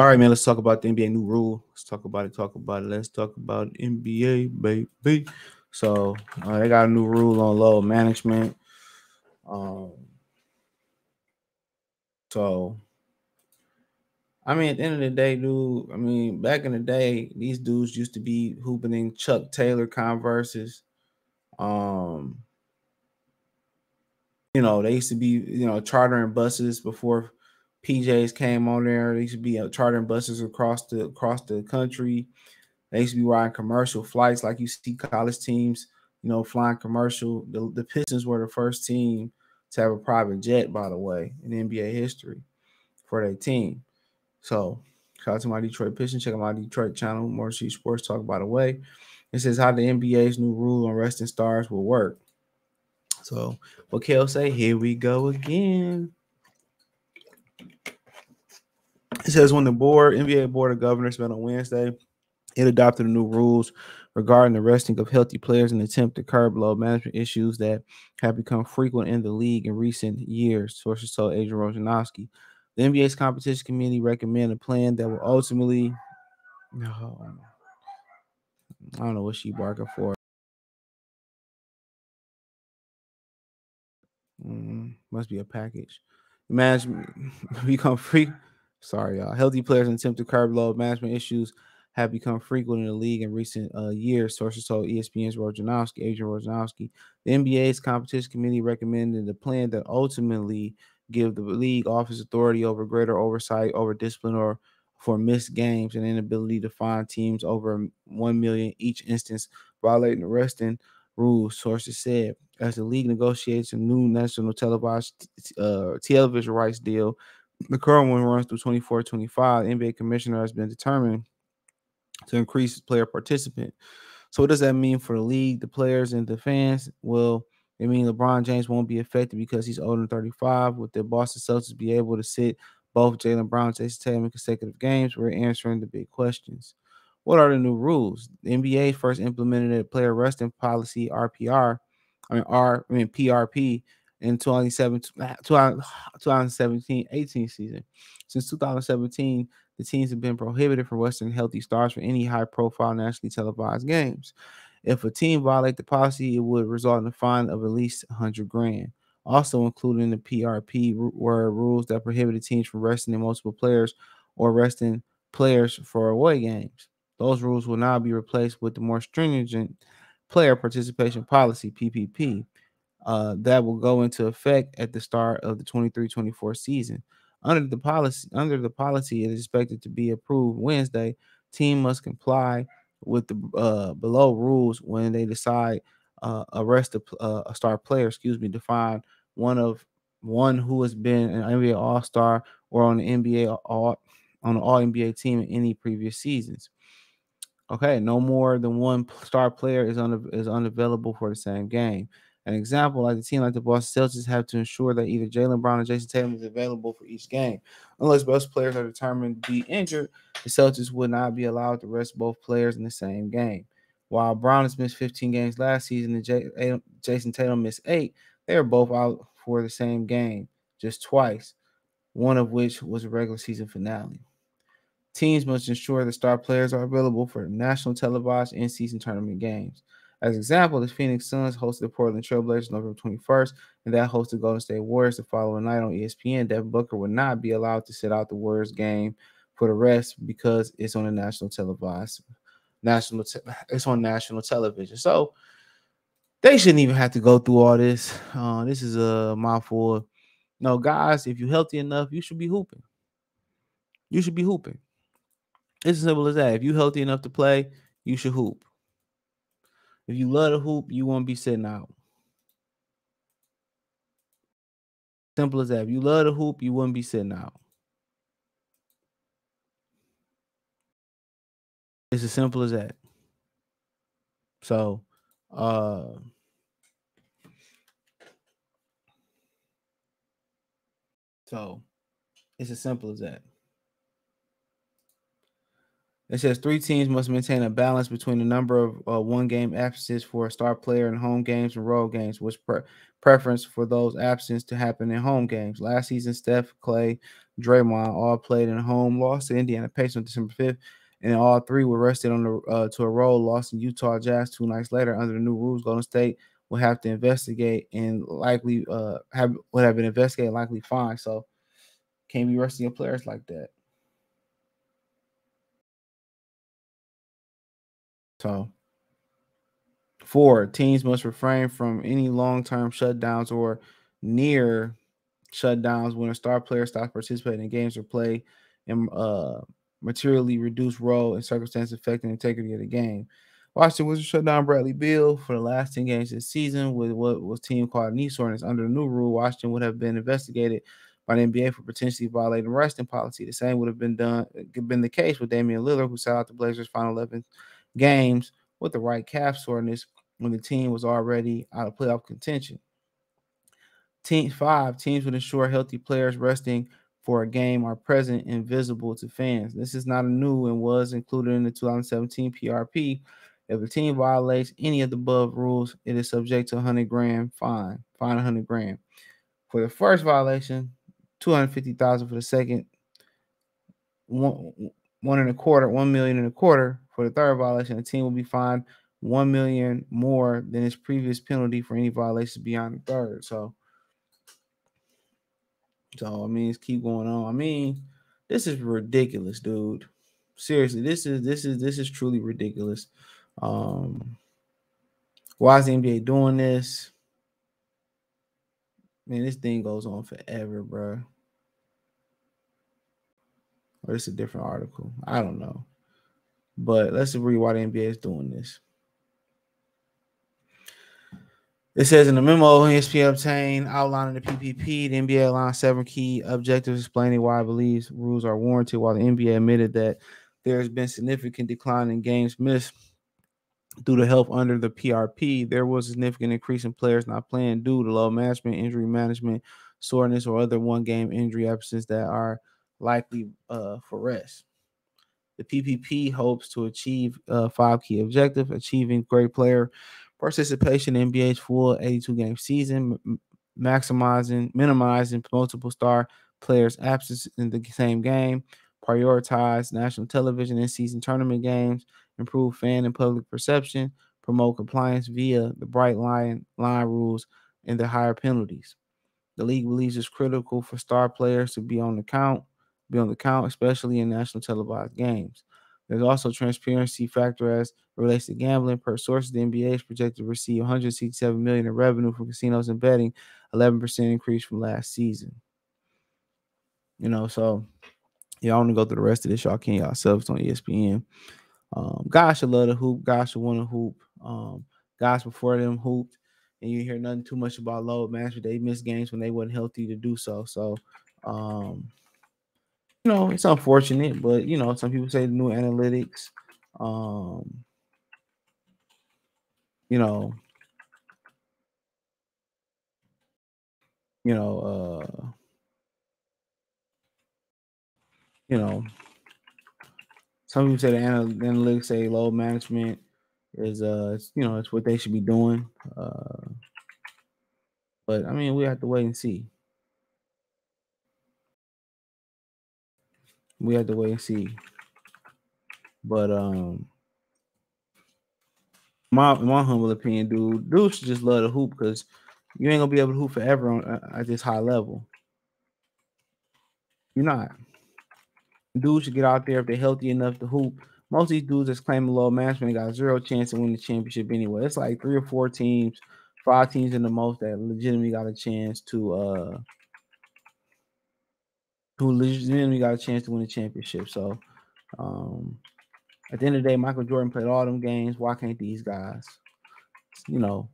right, man. Let's talk about the NBA new rule. Let's talk about it. Talk about it. Let's talk about NBA, baby. So they got a new rule on load management. Um, so I mean, at the end of the day, dude. I mean, back in the day, these dudes used to be hooping in Chuck Taylor Converses. Um, they used to be, chartering buses before PJs came on there. They used to be chartering buses across the country. They used to be riding commercial flights, like you see college teams, flying commercial. The Pistons were the first team to have a private jet, by the way, in NBA history for their team. So, shout out to my Detroit Pistons. Check out my Detroit channel, More Street Sports Talk, by the way. It says how the NBA's new rule on resting stars will work. So, what Kel say? Here we go again. It says when the NBA Board of Governors met on Wednesday, it adopted the new rules regarding the resting of healthy players in an attempt to curb load management issues that have become frequent in the league in recent years, sources told Adrian Wojnarowski. The NBA's competition committee recommended a plan that will ultimately. No, I don't know what she barking for. Must be a package. Management become free. Sorry, y'all. Healthy players in attempt to curb load management issues have become frequent in the league in recent years. Sources told ESPN's Adrian Wojnarowski. The NBA's competition committee recommended a plan that ultimately give the league office authority over greater oversight over discipline or for missed games and inability to fine teams over 1 million each instance violating the resting rules. Sources said as the league negotiates a new national television rights deal. The current one runs through 24-25. The NBA commissioner has been determined to increase player participant. So what does that mean for the league, the players, and the fans? Well, it means LeBron James won't be affected because he's older than 35. Would the Boston Celtics be able to sit both Jaylen Brown and Jason Tatum in consecutive games? We're answering the big questions. What are the new rules? The NBA first implemented a player resting policy, PRP, in 2017-18 season. Since 2017, the teams have been prohibited from resting healthy stars for any high-profile nationally televised games. If a team violates the policy, it would result in a fine of at least 100 grand. Also included in the PRP were rules that prohibited teams from resting in multiple players or resting players for away games. Those rules will now be replaced with the more stringent player participation policy, PPP, that will go into effect at the start of the 23-24 season. Under the policy, it is expected to be approved Wednesday. Team must comply with the below rules when they decide arrest a star player. Define one who has been an NBA All Star or on the NBA on an All NBA team in any previous seasons. Okay, no more than one star player is unavailable for the same game. An example, like the team like the Boston Celtics have to ensure that either Jaylen Brown or Jason Tatum is available for each game. Unless both players are determined to be injured, the Celtics would not be allowed to rest both players in the same game. While Brown has missed 15 games last season and Jason Tatum missed 8, they are both out for the same game, just twice, one of which was a regular season finale. Teams must ensure the star players are available for national televised in-season tournament games. As an example, the Phoenix Suns hosted the Portland Trailblazers November 21st, and that hosted Golden State Warriors the following night on ESPN. Devin Booker would not be allowed to sit out the Warriors game for the rest because it's on the it's on national television. So they shouldn't even have to go through all this. This is a mouthful. No, guys, if you're healthy enough, you should be hooping. You should be hooping. It's as simple as that. If you're healthy enough to play, you should hoop. If you love to hoop, you won't be sitting out. Simple as that. If you love to hoop, you wouldn't be sitting out. It's as simple as that. So, uh, it's as simple as that. It says 3 teams must maintain a balance between the number of one-game absences for a star player in home games and road games, which preference for those absences to happen in home games. Last season, Steph, Clay, Draymond all played in home, lost to Indiana Pacers on December 5th, and all three were rested on the to a road loss in Utah Jazz 2 nights later. Under the new rules, Golden State will have to investigate and likely would have been investigated, likely fined. So can't be resting your players like that. So 4, teams must refrain from any long-term shutdowns or near shutdowns when a star player stops participating in games or play and materially reduced role in circumstances affecting the integrity of the game. Washington Wizards shut down Bradley Beal for the last 10 games this season with what was team called knee soreness. Under the new rule, Washington would have been investigated by the NBA for potentially violating resting policy. The same would have been the case with Damian Lillard, who sat out the Blazers' final 11 games with the right calf soreness when the team was already out of playoff contention. Team 5, teams would ensure healthy players resting for a game are present and visible to fans. This is not a new and was included in the 2017 PRP. If a team violates any of the above rules, it is subject to a 100 grand fine. Fine 100 grand for the first violation, 250,000 for the second, one and a quarter, 1 million and a quarter for the third violation. The team will be fined 1 million more than its previous penalty for any violations beyond the third. So I mean, it's keep going on. I mean, this is ridiculous, dude. Seriously, this is truly ridiculous. Why is the NBA doing this? Man, this thing goes on forever, bro. Or it's a different article. I don't know. But let's read why the NBA is doing this. It says in the memo ESPN obtained outlining the PPP, the NBA outlined 7 key objectives explaining why it believes rules are warranted, while the NBA admitted that there has been significant decline in games missed due to help under the PRP. There was a significant increase in players not playing due to low management, injury management, soreness, or other one-game injury absences that are likely for rest. The PPP hopes to achieve 5 key objectives: achieving great player participation in NBA's full 82-game season, minimizing multiple star players' absence in the same game, prioritize national television and season tournament games, improve fan and public perception, promote compliance via the bright line rules and the higher penalties. The league believes it's critical for star players to be on the count, especially in national televised games. There's also transparency factor as it relates to gambling. Per sources, the NBA is projected to receive 167 million in revenue from casinos and betting, 11% increase from last season. So y'all want to go through the rest of this, y'all can yourselves on ESPN. Guys should love to hoop. Guys should want to hoop. Guys before them hooped, and you hear nothing too much about load management. They missed games when they weren't healthy to do so. So, it's unfortunate, but some people say the new analytics, you know, you know, you know, some people say the analytics say load management is it's what they should be doing. But I mean, we have to wait and see. We have to wait and see. But my humble opinion, dude should just love to hoop because you ain't gonna be able to hoop forever at this high level. You're not. Dudes should get out there if they're healthy enough to hoop. Most of these dudes that's claiming low management got zero chance to win the championship anyway. It's like 3 or 4 teams, 5 teams in the most that legitimately got a chance to win the championship. So at the end of the day, Michael Jordan played all them games. Why can't these guys? A lot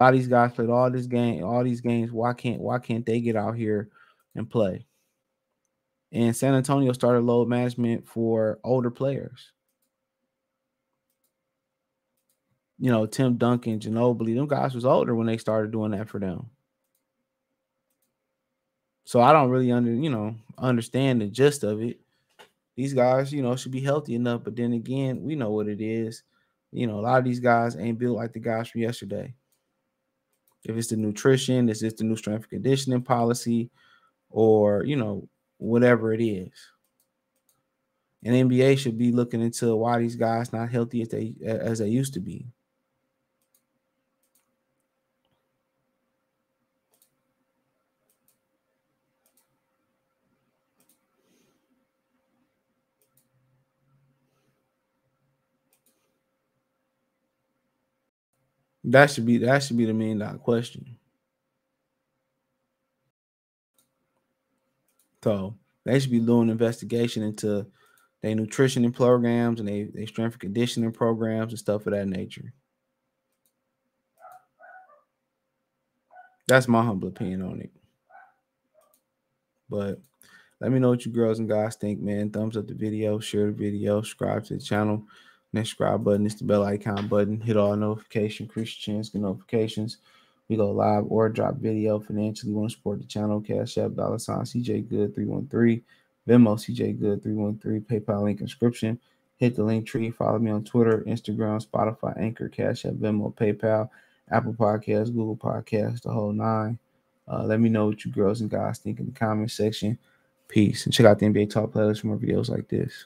of these guys played all these games. Why can't they get out here and play? And San Antonio started load management for older players. Tim Duncan, Ginobili, them guys was older when they started doing that for them. So I don't really understand the gist of it. These guys, should be healthy enough, but then again, we know what it is. A lot of these guys ain't built like the guys from yesterday. If it's the nutrition, it's just the new strength and conditioning policy, or whatever it is. And NBA should be looking into why these guys not healthy as they used to be. That should be the $1 million question. So they should be doing an investigation into their nutrition and programs and they strength and conditioning programs and stuff of that nature. That's my humble opinion on it. But let me know what you girls and guys think, man. Thumbs up the video, share the video, subscribe to the channel. Next subscribe button is the bell icon button. Hit all notifications, increase your chance, get notifications. We go live or drop video financially. Want to support the channel? Cash App, $ CJ Good 313, Venmo CJ Good 313, PayPal link inscription. Hit the link tree. Follow me on Twitter, Instagram, Spotify, Anchor, Cash App, Venmo, PayPal, Apple Podcasts, Google Podcasts, the whole nine. Let me know what you girls and guys think in the comment section. Peace. And check out the NBA Talk playlist for more videos like this.